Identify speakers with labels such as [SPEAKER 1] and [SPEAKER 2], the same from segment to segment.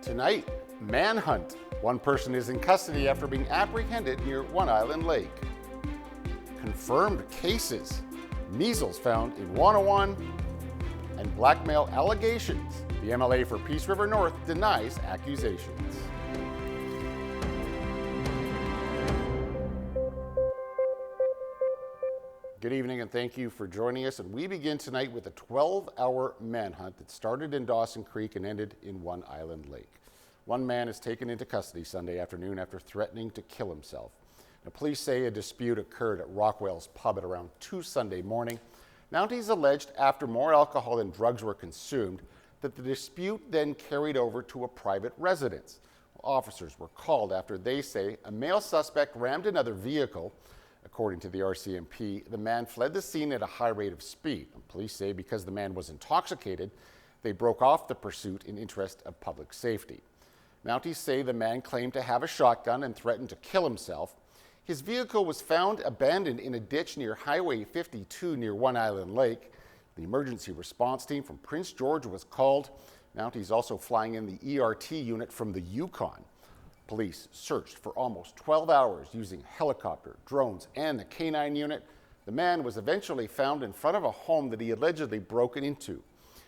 [SPEAKER 1] Tonight, manhunt. One person is in custody after being apprehended near One Island Lake. Confirmed cases. Measles found in 101 and blackmail allegations. The MLA for Peace River North denies accusations. Good evening and thank you for joining us. And we begin tonight with a 12-hour manhunt that started in Dawson Creek and ended in One Island Lake. One man is taken into custody Sunday afternoon after threatening to kill himself. Now, police say a dispute occurred at Rockwell's pub at around 2 Sunday morning. Mounties alleged after more alcohol and drugs were consumed that the dispute then carried over to a private residence. Officers were called after they say a male suspect rammed another vehicle. According to the RCMP, the man fled the scene at a high rate of speed. Police say because the man was intoxicated, they broke off the pursuit in interest of public safety. Mounties say the man claimed to have a shotgun and threatened to kill himself. His vehicle was found abandoned in a ditch near Highway 52 near One Island Lake. The emergency response team from Prince George was called. Mounties also flying in the ERT unit from the Yukon. Police searched for almost 12 hours using helicopter, drones, and the K-9 unit. The man was eventually found in front of a home that he allegedly broken into.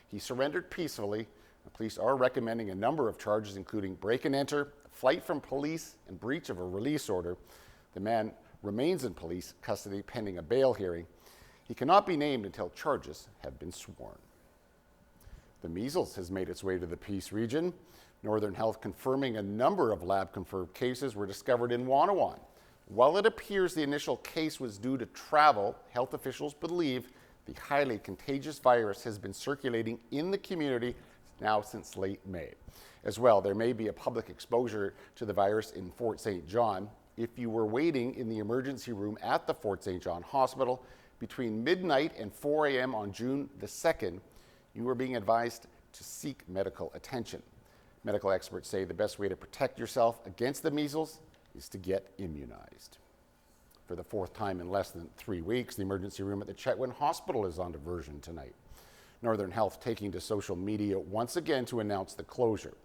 [SPEAKER 1] He surrendered peacefully. The police are recommending a number of charges, including break and enter, flight from police, and breach of a release order. The man remains in police custody pending a bail hearing. He cannot be named until charges have been sworn. The measles has made its way to the Peace region. Northern Health confirming a number of lab-confirmed cases were discovered in Wanawon. While it appears the initial case was due to travel, health officials believe the highly contagious virus has been circulating in the community now since late May. As well, there may be a public exposure to the virus in Fort St. John. If you were waiting in the emergency room at the Fort St. John Hospital between midnight and 4 a.m. on June the 2nd, you were being advised to seek medical attention. Medical experts say the best way to protect yourself against the measles is to get immunized. For the fourth time in less than 3 weeks, the emergency room at the Chetwynd Hospital is on diversion tonight. Northern Health taking to social media once again to announce the closure.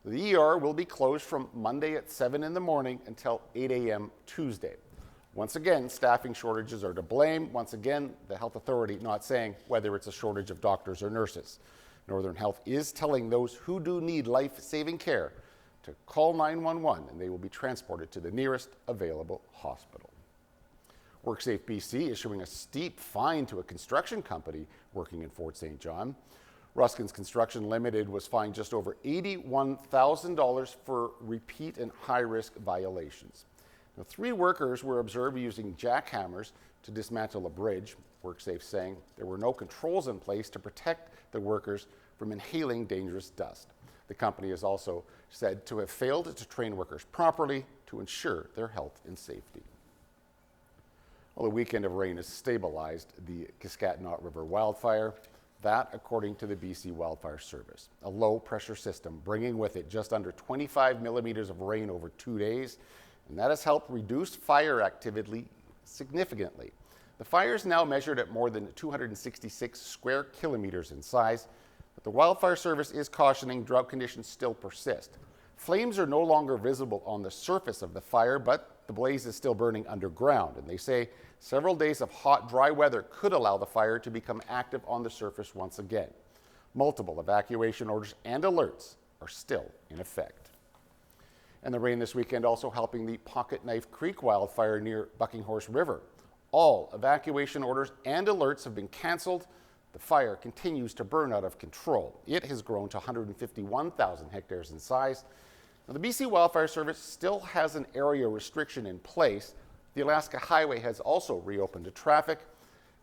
[SPEAKER 1] The ER will be closed from Monday at 7 in the morning until 8 a.m. Tuesday. Once again, staffing shortages are to blame. Once again, the health authority not saying whether it's a shortage of doctors or nurses. Northern Health is telling those who do need life-saving care to call 911 and they will be transported to the nearest available hospital. WorkSafe BC issuing a steep fine to a construction company working in Fort St. John. Ruskin's Construction Limited was fined just over $81,000 for repeat and high-risk violations. Now, 3 workers were observed using jackhammers to dismantle a bridge. WorkSafe saying there were no controls in place to protect the workers from inhaling dangerous dust. The company is also said to have failed to train workers properly to ensure their health and safety. Well, a weekend of rain has stabilized the Cascadnot River wildfire. That, according to the BC Wildfire Service, a low-pressure system bringing with it just under 25 millimeters of rain over 2 days, and that has helped reduce fire activity significantly. The fire is now measured at more than 266 square kilometers in size, but the Wildfire Service is cautioning drought conditions still persist. Flames are no longer visible on the surface of the fire, but the blaze is still burning underground, and they say several days of hot, dry weather could allow the fire to become active on the surface once again. Multiple evacuation orders and alerts are still in effect. And the rain this weekend also helping the Pocket Knife Creek wildfire near Buckinghorse River. All evacuation orders and alerts have been canceled. The fire continues to burn out of control. It has grown to 151,000 hectares in size. Now, the BC Wildfire Service still has an area restriction in place. The Alaska Highway has also reopened to traffic.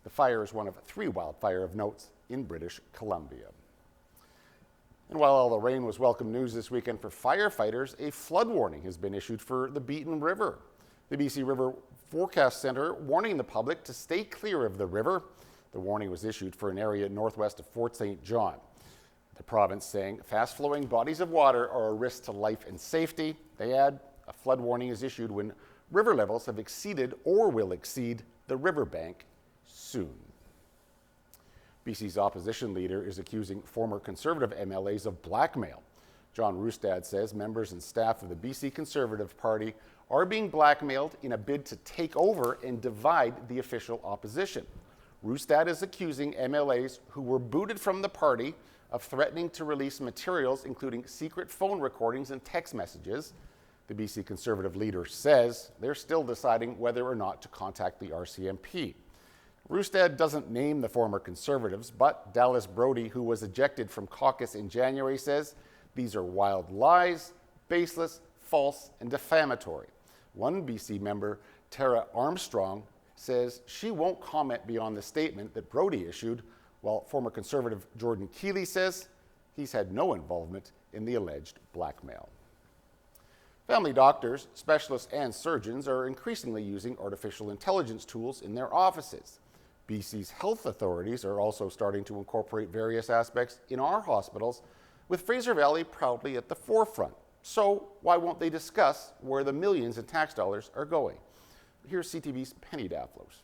[SPEAKER 1] The fire is one of 3 wildfire of note in British Columbia. And while all the rain was welcome news this weekend for firefighters, a flood warning has been issued for the Beaton River. The BC River Forecast Center warning the public to stay clear of the river. The warning was issued for an area northwest of Fort St. John. The province saying fast-flowing bodies of water are a risk to life and safety. They add a flood warning is issued when river levels have exceeded or will exceed the riverbank soon. BC's opposition leader is accusing former Conservative MLAs of blackmail. John Rustad says members and staff of the BC Conservative Party are being blackmailed in a bid to take over and divide the official opposition. Rustad is accusing MLAs who were booted from the party of threatening to release materials including secret phone recordings and text messages. The BC Conservative leader says they're still deciding whether or not to contact the RCMP. Rustad doesn't name the former Conservatives, but Dallas Brody, who was ejected from caucus in January, says these are wild lies, baseless, false, and defamatory. One BC member, Tara Armstrong, says she won't comment beyond the statement that Brody issued, while former Conservative Jordan Keeley says he's had no involvement in the alleged blackmail. Family doctors, specialists, and surgeons are increasingly using artificial intelligence tools in their offices. BC's health authorities are also starting to incorporate various aspects in our hospitals, with Fraser Valley proudly at the forefront. So why won't they discuss where the millions in tax dollars are going? Here's CTV's Penny Daflos.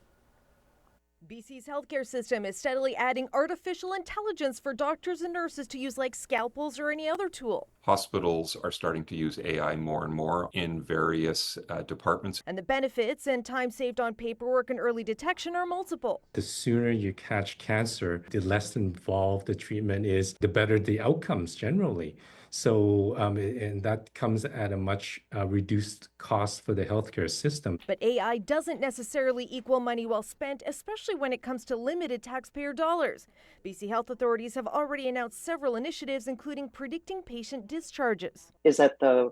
[SPEAKER 2] BC's healthcare system is steadily adding artificial intelligence for doctors and nurses to use like scalpels or any other tool.
[SPEAKER 3] Hospitals are starting to use AI more and more in various departments.
[SPEAKER 2] And the benefits and time saved on paperwork and early detection are multiple.
[SPEAKER 4] The sooner you catch cancer, the less involved the treatment is, the better the outcomes generally. So, and that comes at a much reduced cost for the healthcare system.
[SPEAKER 2] But AI doesn't necessarily equal money well spent, especially when it comes to limited taxpayer dollars. BC health authorities have already announced several initiatives, including predicting patient discharges.
[SPEAKER 5] Is at the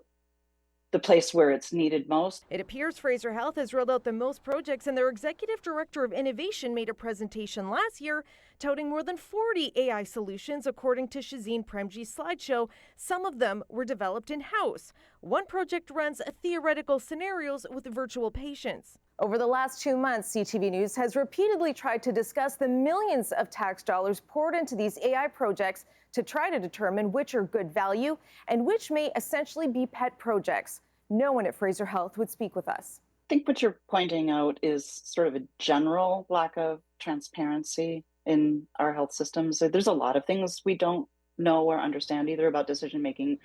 [SPEAKER 5] place where it's needed most.
[SPEAKER 2] It appears Fraser Health has rolled out the most projects, and their executive director of innovation made a presentation last year touting more than 40 AI solutions, according to Shazeen Premji's slideshow. Some of them were developed in-house. One project runs theoretical scenarios with virtual patients. Over the last 2 months, CTV News has repeatedly tried to discuss the millions of tax dollars poured into these AI projects to try to determine which are good value and which may essentially be pet projects. No one at Fraser Health would speak with us.
[SPEAKER 5] I think what you're pointing out is sort of a general lack of transparency in our health systems. So there's a lot of things we don't know or understand either about decision making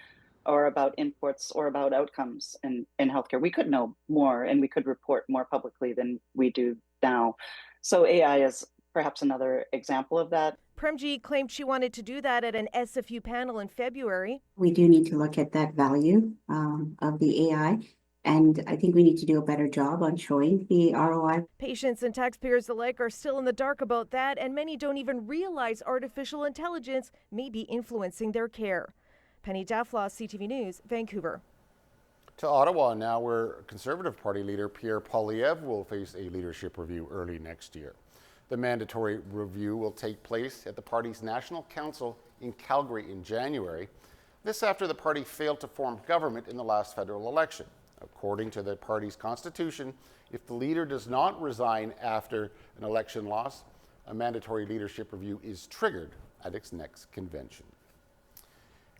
[SPEAKER 5] or about inputs or about outcomes in healthcare. We could know more and we could report more publicly than we do now. So AI is perhaps another example of that.
[SPEAKER 2] Premji claimed she wanted to do that at an SFU panel in February.
[SPEAKER 6] We do need to look at that value of the AI, and I think we need to do a better job on showing the ROI.
[SPEAKER 2] Patients and taxpayers alike are still in the dark about that, and many don't even realize artificial intelligence may be influencing their care. Penny Daflos, CTV News, Vancouver.
[SPEAKER 1] To Ottawa now, where Conservative Party leader Pierre Poilievre will face a leadership review early next year. The mandatory review will take place at the party's National Council in Calgary in January. This after the party failed to form government in the last federal election. According to the party's constitution, if the leader does not resign after an election loss, a mandatory leadership review is triggered at its next convention.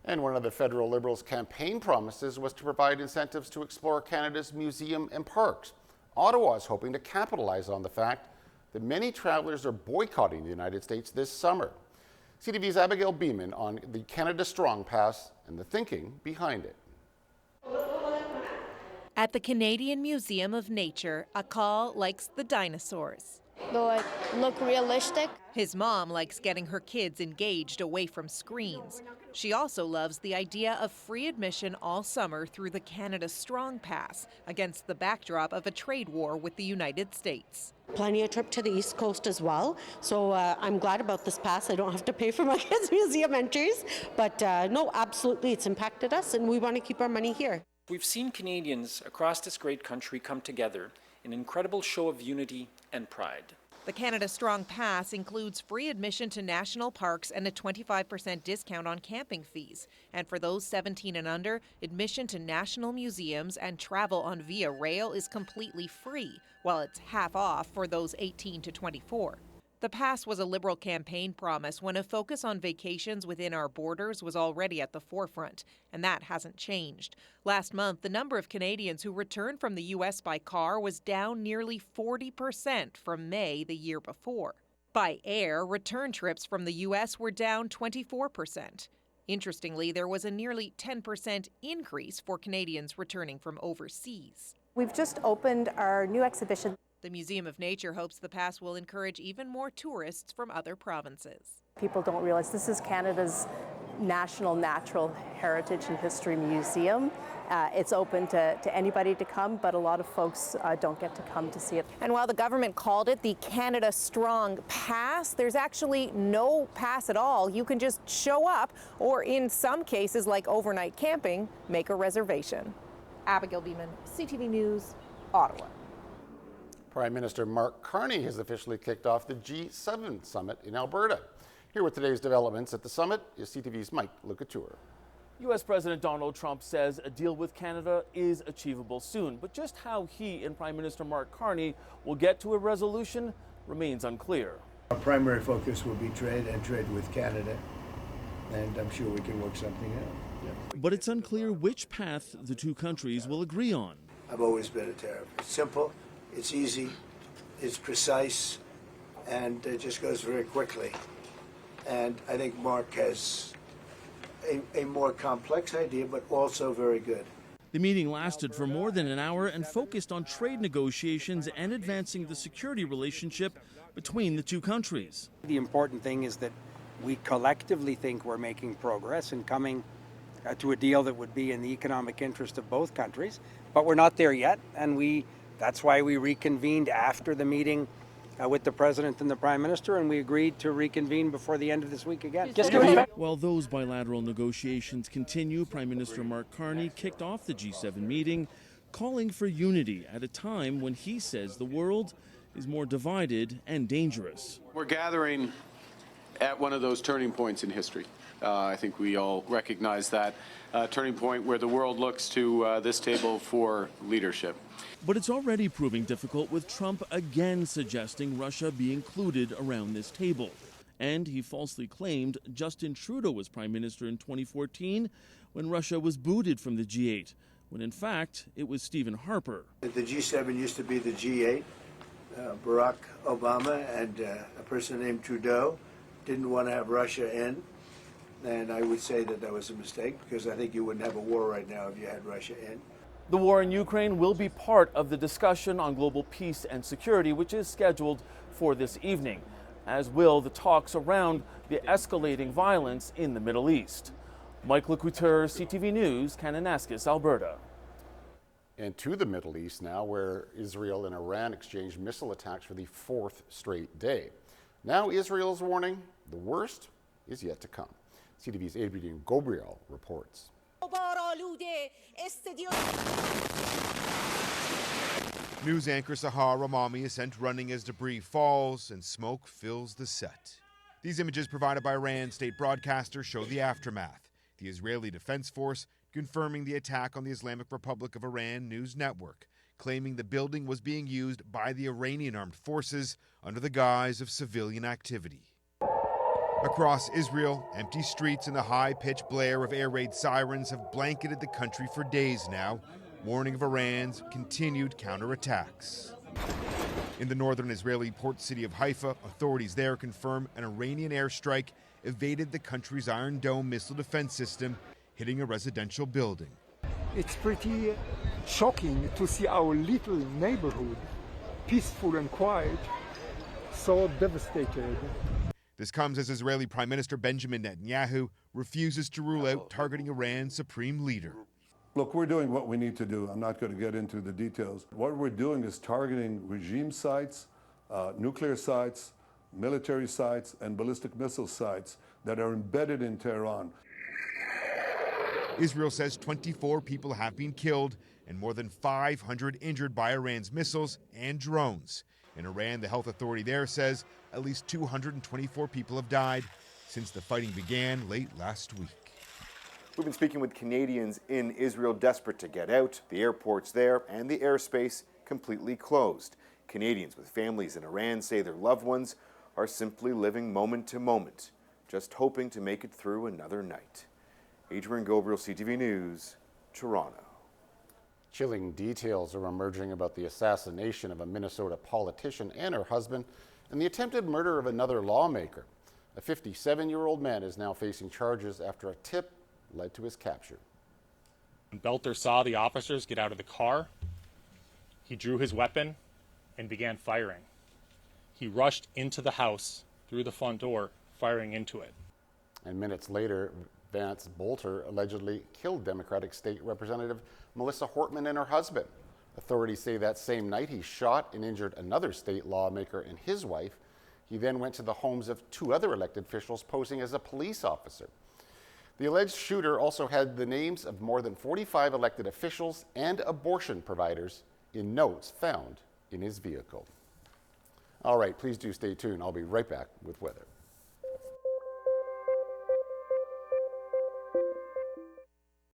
[SPEAKER 1] And one of the federal Liberals' campaign promises was to provide incentives to explore Canada's museum and parks. Ottawa is hoping to capitalize on the fact that many travelers are boycotting the United States this summer. CTV's Abigail Beeman on the Canada Strong Pass and the thinking behind it.
[SPEAKER 7] At the Canadian Museum of Nature, Akal likes the dinosaurs.
[SPEAKER 8] They look realistic.
[SPEAKER 7] His mom likes getting her kids engaged away from screens. She also loves the idea of free admission all summer through the Canada Strong Pass against the backdrop of a trade war with the United States.
[SPEAKER 9] Plenty of trip to the East Coast as well, so I'm glad about this pass. I don't have to pay for my kids' museum entries, but no, absolutely, it's impacted us and we want to keep our money here.
[SPEAKER 10] We've seen Canadians across this great country come together in an incredible show of unity and pride.
[SPEAKER 7] The Canada Strong Pass includes free admission to national parks and a 25% discount on camping fees. And for those 17 and under, admission to national museums and travel on Via Rail is completely free, while it's half off for those 18 to 24. The pass was a Liberal campaign promise when a focus on vacations within our borders was already at the forefront, and that hasn't changed. Last month, the number of Canadians who returned from the U.S. by car was down nearly 40% from May the year before. By air, return trips from the U.S. were down 24%. Interestingly, there was a nearly 10% increase for Canadians returning from overseas.
[SPEAKER 11] We've just opened our new exhibition.
[SPEAKER 7] The Museum of Nature hopes the pass will encourage even more tourists from other provinces.
[SPEAKER 11] People don't realize this is Canada's National Natural Heritage and History Museum. It's open to anybody to come, but a lot of folks don't get to come to see it.
[SPEAKER 2] And while the government called it the Canada Strong Pass, there's actually no pass at all. You can just show up, or in some cases, like overnight camping, make a reservation. Abigail Beeman, CTV News, Ottawa.
[SPEAKER 1] Prime Minister Mark Carney has officially kicked off the G7 summit in Alberta. Here with today's developments at the summit is CTV's Mike Lecouture.
[SPEAKER 12] U.S. President Donald Trump says a deal with Canada is achievable soon, but just how he and Prime Minister Mark Carney will get to a resolution remains unclear.
[SPEAKER 13] Our primary focus will be trade and trade with Canada, and I'm sure we can work something out. Yeah.
[SPEAKER 14] But it's unclear which path the two countries will agree on.
[SPEAKER 13] I've always been a tariff. It's simple, it's easy, it's precise, and it just goes very quickly. And I think Mark has a more complex idea, but also very good.
[SPEAKER 14] The meeting lasted for more than an hour and focused on trade negotiations and advancing the security relationship between the two countries.
[SPEAKER 15] The important thing is that we collectively think we're making progress and coming to a deal that would be in the economic interest of both countries, but we're not there yet, and that's why we reconvened after the meeting with the President and the Prime Minister, and we agreed to reconvene before the end of this week again.
[SPEAKER 14] While those bilateral negotiations continue, Prime Minister Mark Carney kicked off the G7 meeting, calling for unity at a time when he says the world is more divided and dangerous.
[SPEAKER 16] We're gathering at one of those turning points in history. I think we all recognize that turning point where the world looks to this table for leadership.
[SPEAKER 14] But it's already proving difficult, with Trump again suggesting Russia be included around this table. And he falsely claimed Justin Trudeau was prime minister in 2014 when Russia was booted from the G8, when in fact it was Stephen Harper.
[SPEAKER 13] The G7 used to be the G8. Barack Obama and a person named Trudeau didn't want to have Russia in. And I would say that that was a mistake, because I think you wouldn't have a war right now if you had Russia in.
[SPEAKER 12] The war in Ukraine will be part of the discussion on global peace and security, which is scheduled for this evening, as will the talks around the escalating violence in the Middle East. Mike Lecouture, CTV News, Kananaskis, Alberta.
[SPEAKER 1] And to the Middle East now, where Israel and Iran exchanged missile attacks for the fourth straight day. Now Israel's warning, the worst is yet to come. CTV's Adrian Gabriel reports.
[SPEAKER 17] News anchor Sahar Ramami is sent running as debris falls and smoke fills the set. These images provided by Iran state broadcasters show the aftermath. The Israeli Defense Force confirming the attack on the Islamic Republic of Iran news network, claiming the building was being used by the Iranian armed forces under the guise of civilian activity. Across Israel, empty streets and the high-pitched blare of air raid sirens have blanketed the country for days now, warning of Iran's continued counterattacks. In the northern Israeli port city of Haifa, authorities there confirm an Iranian airstrike evaded the country's Iron Dome missile defense system, hitting a residential building.
[SPEAKER 18] It's pretty shocking to see our little neighborhood, peaceful and quiet, so devastated.
[SPEAKER 17] This comes as Israeli Prime Minister Benjamin Netanyahu refuses to rule out targeting Iran's supreme leader.
[SPEAKER 19] Look, we're doing what we need to do. I'm not going to get into the details. What we're doing is targeting regime sites, nuclear sites, military sites, and ballistic missile sites that are embedded in Tehran.
[SPEAKER 17] Israel says 24 people have been killed and more than 500 injured by Iran's missiles and drones. In Iran, the health authority there says at least 224 people have died since the fighting began late last week.
[SPEAKER 20] We've been speaking with Canadians in Israel desperate to get out. The airport's there and the airspace completely closed. Canadians with families in Iran say their loved ones are simply living moment to moment, just hoping to make it through another night. Adrian Gabriel, CTV News, Toronto.
[SPEAKER 1] Chilling details are emerging about the assassination of a Minnesota politician and her husband and the attempted murder of another lawmaker. A 57-year-old man is now facing charges after a tip led to his capture.
[SPEAKER 21] Belter saw the officers get out of the car. He drew his weapon and began firing. He rushed into the house through the front door, firing into it.
[SPEAKER 1] And minutes later, Vance Bolter allegedly killed Democratic State Representative Melissa Hortman and her husband. Authorities say that same night he shot and injured another state lawmaker and his wife. He then went to the homes of 2 other elected officials posing as a police officer. The alleged shooter also had the names of more than 45 elected officials and abortion providers in notes found in his vehicle. All right, please do stay tuned. I'll be right back with weather.